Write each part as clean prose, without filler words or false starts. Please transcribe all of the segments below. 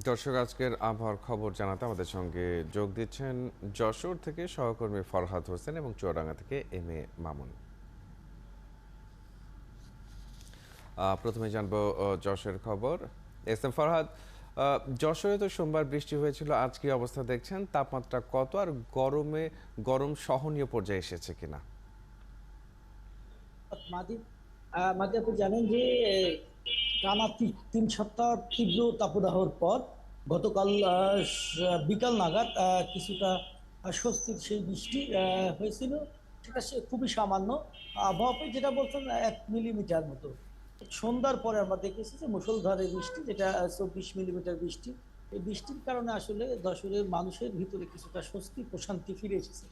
দর্শক, আজকের আবহাওয়ার খবর জানাতে আমাদের সঙ্গে যোগ দিচ্ছেন যশোর থেকে সহকর্মী ফরহাদ হোসেন এবং চুয়াডাঙ্গা থেকে এম এ মামুন। প্রথমে জানবো যশোরের খবর। এস এম ফরহাদ, যশোরে তো সোমবার বৃষ্টি হয়েছিল, আজ কি অবস্থা দেখছেন? তাপমাত্রা কত, আর গরম সহনীয় পর্যায়ে এসেছে কিনা? মাদি মাদি আপনি জানেন যে টানা 3 সপ্তাহ তীব্র তাপদাহর পর গতকাল বিকাল নাগাদ কিছুটা স্বস্তির সেই বৃষ্টি হয়েছিল। সেটা খুবই সামান্য। আবহাওয়া যেটা বলছেন 1 মিলিমিটার মতো। সন্ধ্যার পরে আমরা দেখেছি যে মুষলধারে বৃষ্টি, যেটা 24 মিলিমিটার বৃষ্টি। এই বৃষ্টির কারণে আসলে যশোরের মানুষের ভিতরে কিছুটা স্বস্তি প্রশান্তি ফিরে এসেছে।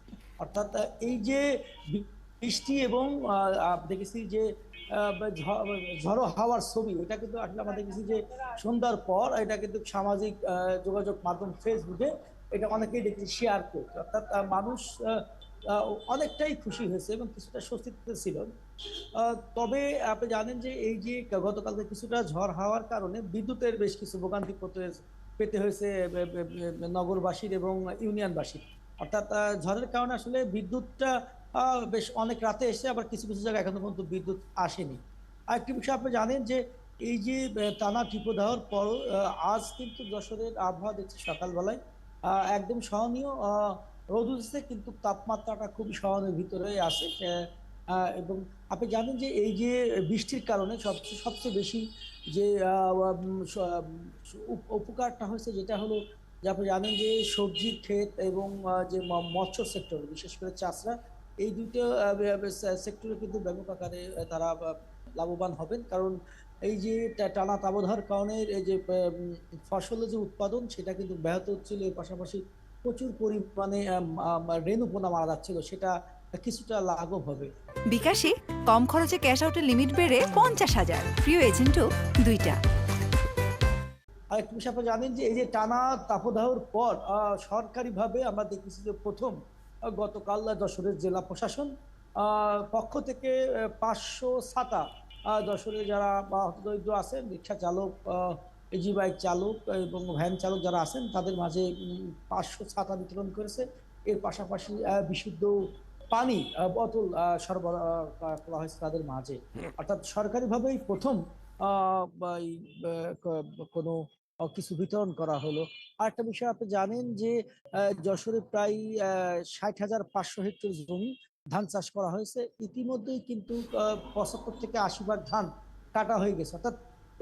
অর্থাৎ এই যে বৃষ্টি এবং দেখেছি যে ঝড়ো হাওয়ার ছবি, এটা কিন্তু আসলে আমরা দেখেছি যে সন্ধ্যার পর এটা কিন্তু সামাজিক যোগাযোগ মাধ্যম ফেসবুকে এটা অনেকেই দেখেছি শেয়ার করছে। অর্থাৎ মানুষ অনেকটাই খুশি হয়েছে এবং কিছুটা স্বস্তিতে ছিল। তবে আপনি জানেন যে এই যে গতকালকে কিছুটা ঝড় হওয়ার কারণে বিদ্যুতের বেশ কিছু ভোগান্তি পেতে হয়েছে নগরবাসীর এবং ইউনিয়নবাসীর। অর্থাৎ ঝড়ের কারণে আসলে বিদ্যুৎটা বেশ অনেক রাতে এসে, আবার কিছু কিছু জায়গায় এখনো পর্যন্ত বিদ্যুৎ আসেনি। আরেকটি বিষয় আপনি জানেন যে এই যে টানা তীব্রদাহর পর আজ কিন্তু যশোরের আবহাওয়া দেখছি সকালবেলায় একদম সহনীয় রোদ উঠছে, কিন্তু তাপমাত্রাটা খুবই সহনীয় ভিতরে আসে। এবং আপনি জানেন যে এই যে বৃষ্টির কারণে সবচেয়ে সবচেয়ে বেশি যে উপকারটা হয়েছে, যেটা হলো যে আপনি জানেন যে সবজির ক্ষেত এবং যে মৎস্য সেক্টর, বিশেষ করে চাষরা, এই দুটো সেক্টরে কিন্তু ব্যাপক আকারে তারা লাভবান হবেন। কারণ এই যে টানা তাপদাহের কারণে এই যে ফসলের যে উৎপাদন, সেটা কিন্তু ব্যাহত হচ্ছিল। এর পাশাপাশি প্রচুর পরিমাণে রেণুপোনা মারা যাচ্ছিল, সেটা কিছুটা লাঘব হবে। বিকাশে কম খরচে ক্যাশ আউটের লিমিট বেড়ে 50,000, প্রিয় এজেন্টও 2টা। আরেকটি বিষয় আপনি জানেন যে এই যে টানা তাপদাহর পর সরকারিভাবে আমরা দেখেছি যে প্রথম গতকাল যশোরের জেলা প্রশাসন পক্ষ থেকে 500 ছাতা যশোরে যারা হতদরিদ্র আছেন, রিক্সা চালক, ইজি বাইক চালক এবং ভ্যান চালক যারা আছেন, তাদের মাঝে 500 ছাতা বিতরণ করেছে। এর পাশাপাশি বিশুদ্ধ পানি বোতল সরবরাহ করা হয়েছে তাদের মাঝে। অর্থাৎ সরকারিভাবেই প্রথম এই কোনো কিছু বিতরণ করা হলো। আরেকটা বিষয় আপনি জানেন যে যশোরে প্রায় 60,500 হেক্টর জমি ধান চাষ করা হয়েছে। ইতিমধ্যেই কিন্তু 75 থেকে 80 ভাগ ধান কাটা হয়ে গেছে। অর্থাৎ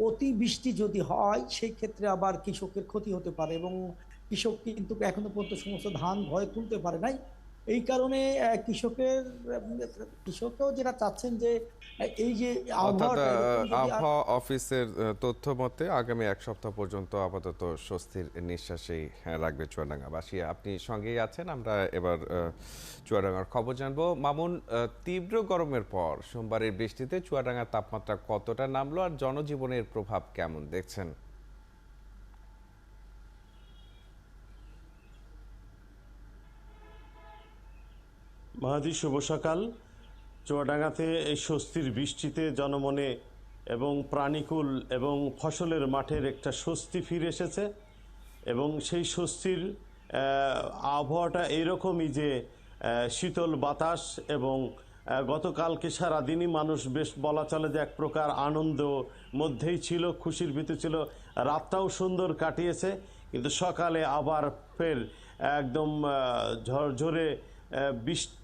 অতিবৃষ্টি যদি হয় সেই ক্ষেত্রে আবার কৃষকের ক্ষতি হতে পারে, এবং কৃষক কিন্তু এখনো পর্যন্ত সমস্ত ধান ভয় তুলতে পারে নাই। এই কারণে কৃষকও যেটা চাচ্ছেন যে এই যে অর্থাৎ আবহাওয়াটা এরকম যদি আবহাওয়া অফিসের তথ্য মতে আগামী 1 সপ্তাহ পর্যন্ত আপাতত স্বস্তির নিঃশ্বাসেই রাখবে চুয়াডাঙ্গাবাসী। আপনি সঙ্গেই আছেন। আমরা এবার চুয়াডাঙ্গার খবর জানবো। মামুন, তীব্র গরমের পর সোমবারের বৃষ্টিতে চুয়াডাঙ্গার তাপমাত্রা কতটা নামলো, আর জনজীবনের প্রভাব কেমন দেখছেন? মাহাদি, শুভ সকাল। চুয়াডাঙ্গাতে এই স্বস্তির বৃষ্টিতে জনমনে এবং প্রাণীকুল এবং ফসলের মাঠের একটা স্বস্তি ফিরে এসেছে, এবং সেই স্বস্তির আবহাওয়াটা এইরকমই যে শীতল বাতাস, এবং গতকালকে সারাদিনই মানুষ বেশ বলা চলে যে এক প্রকার আনন্দ মধ্যেই ছিল, খুশির ভিতর ছিল। রাতটাও সুন্দর কাটিয়েছে, কিন্তু সকালে আবার ফের একদম ঝরঝরে বৃষ্টি,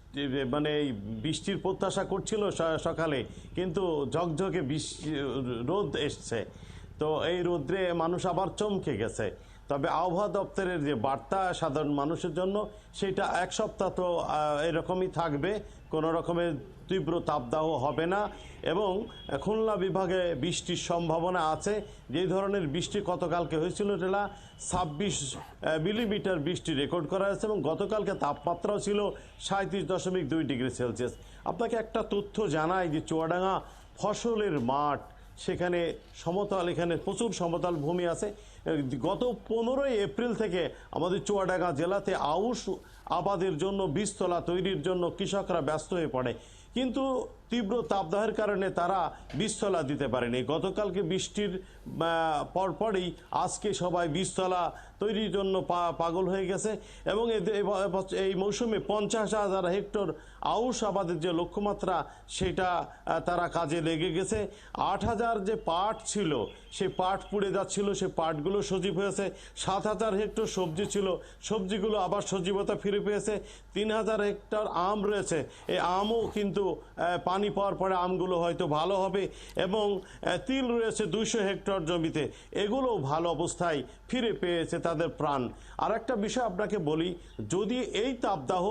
মানে এই বৃষ্টির প্রত্যাশা করছিল সকালে, কিন্তু ঝকঝকে রোদ এসছে। তো এই রোদ্রে মানুষ আবার চমকে গেছে। তবে আবহাওয়া দপ্তরের যে বার্তা সাধারণ মানুষের জন্য, সেটা 1 সপ্তাহ তো এরকমই থাকবে, কোনো রকমের তীব্র তাপদাহ হবে না। এবং খুলনা বিভাগে বৃষ্টির সম্ভাবনা আছে। যেই ধরনের বৃষ্টি গতকালকে হয়েছিল, সেটা 26 মিলিমিটার বৃষ্টি রেকর্ড করা হয়েছে, এবং গতকালকে তাপমাত্রাও ছিল 37.2 ডিগ্রি সেলসিয়াস। আপনাকে একটা তথ্য জানাই যে চুয়াডাঙ্গা ফসলের মাঠ, সেখানে সমতল, এখানে প্রচুর সমতল ভূমি আছে। গত 15ই এপ্রিল থেকে আমাদের চুয়াডাঙ্গা জেলাতে আউশ আবাদের জন্য, বীজতলা তৈরির জন্য কৃষকরা ব্যস্ত হয়ে পড়ে। কিন্তু তীব্র তাপদাহের কারণে তারা বীজতলা দিতে পারেনি। গতকালকে বৃষ্টির পরপরই আজকে সবাই বীজতলা তৈরির জন্য পাগল হয়ে গেছে এবং এই মৌসুমে 50,000 হেক্টর আউশ আবাদের যে লক্ষ্যমাত্রা সেটা তারা কাজে লেগে গেছে। 8,000 যে পাট ছিল সেই পাট পুড়ে যাচ্ছিল, সেই পাটগুলো সজীব হয়েছে। 7,000 হেক্টর সবজি ছিল, সবজিগুলো আবার সজীবতা ফিরে পেয়েছে। 3,000 হেক্টর আম রয়েছে, এই আমও কিন্তু পানি পাওয়ার পরে আমগুলো হয়তো ভালো হবে এবং তিল রয়েছে 200 হেক্টর জমিতে, এগুলো ভালো অবস্থায় ফিরে পেয়েছে তাদের প্রাণ। আর একটা বিষয় আপনাকে বলি, যদি এই তাপদাহ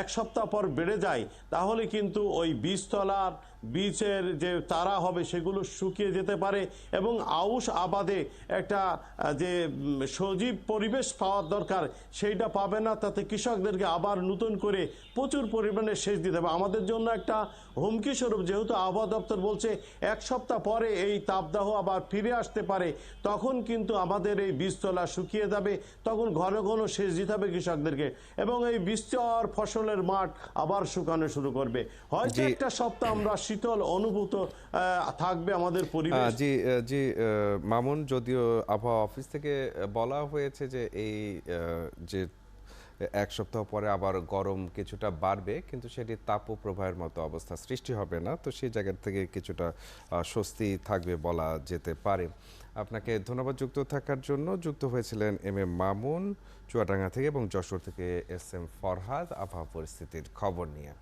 1 সপ্তাহ পর বেড়ে যায় তাহলে কিন্তু ওই বীজতলার বীজের যে তারা হবে সেগুলো শুকিয়ে যেতে পারে এবং আউশ আবাদে একটা যে সজীব পরিবেশ পাওয়ার দরকার সেইটা পাবে না। তাতে কৃষকদেরকে আবার নতুন করে প্রচুর পরিমাণে সেচ দিতে হবে। আমাদের জন্য একটা হুমকি স্বরূপ, যেহেতু আবহাওয়া দপ্তর বলছে 1 সপ্তাহ পরে এই তাপদাহ আবার ফিরে আসতে পারে, তখন কিন্তু আমাদের এই বীজতলা শুকিয়ে যাবে, তখন ঘন ঘন সেচ দিতে হবে কৃষকদেরকে এবং এই বীজতলার ফসলের মাঠ আবার শুকানো শুরু করবে। হয়তো একটা সপ্তাহ আমরা শীতল অনুভূত থাকবে আমাদের পরিবেশ। জি মামুন, যদিও আবহাওয়া অফিস থেকে বলা হয়েছে যে এই যে 1 সপ্তাহ পরে আবার গরম কিছুটা বাড়বে, কিন্তু সেটি তাপপ্রবাহের মতো অবস্থা সৃষ্টি হবে না, তো সেই জায়গা থেকে কিছুটা স্বস্তি থাকবে বলা যেতে পারে। আপনাকে ধন্যবাদ যুক্ত থাকার জন্য। যুক্ত হয়েছিলেন এম এ মামুন চুয়াডাঙ্গা থেকে এবং যশোর থেকে এস এম ফরহাদ আবহাওয়া পরিস্থিতির খবর নিয়ে।